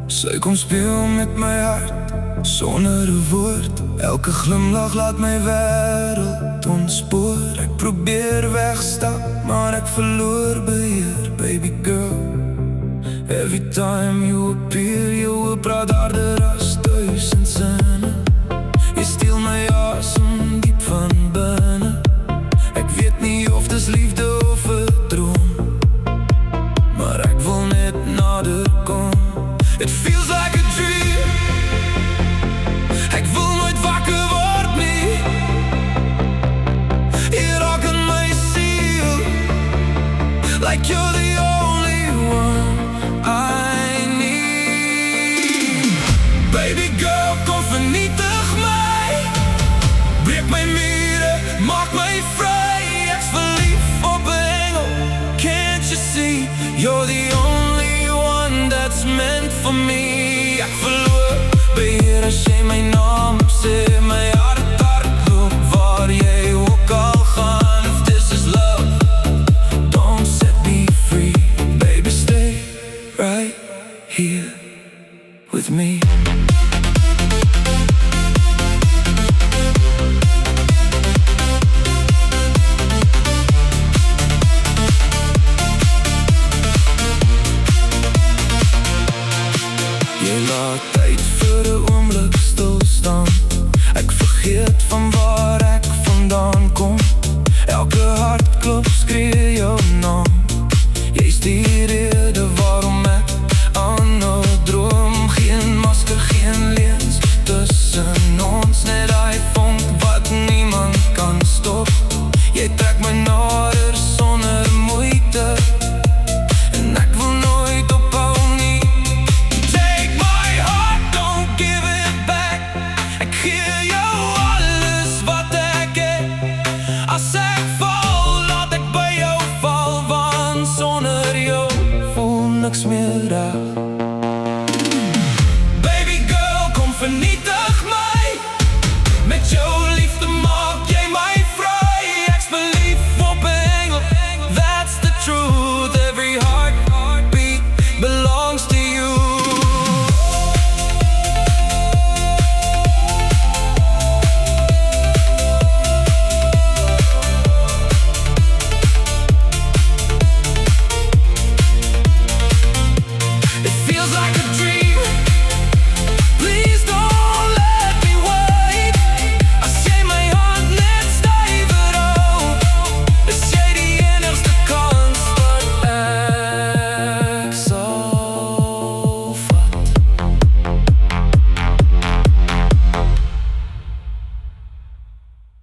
Sy kom speel met my hart, sonder 'n woord. Elke glimlach laat my wêreld ontspoor. Ek probeer wegstap, maar ek verloor beheer. Baby girl, every time you appear, jou praat harder as 1000 sinne. Jy steel my asem diep van binne. Ek weet nie of dis liefde of 'n droom, maar ek wil net nader kom. It feels like a dream. Ek wil nooit wakker word nie. Jy raak in my siel, like you're the only one I need. Baby girl, kom vernietig my, breek my mure, maak my vry. Ek's verlief op 'n engel, can't you see? You're the only one that's meant for me. Ek verloor beheer as jy my naam sê. My hart hardloop waar jy ook al gaan. If this is love, don't set me free. Baby, stay right here with me. Jy laat tyd vir 'n oomblik stilstaan. Ek vergeet van waar ek vandaan kom. Elke hartklop skree jou naam. Jy's die rede waarom ek aanhou droom. Geen masker, geen leuns tussen ons. Net daai vonk wat niemand kan stop. Jy trek my nader sonder moeite, en ek wil nooit ophou nie. Take my heart, don't give it back. Ek gee jou alles wat ek het. As ek val, laat ek by jou val, want sonder jou voel niks meer reg. Baby girl, kom vernietig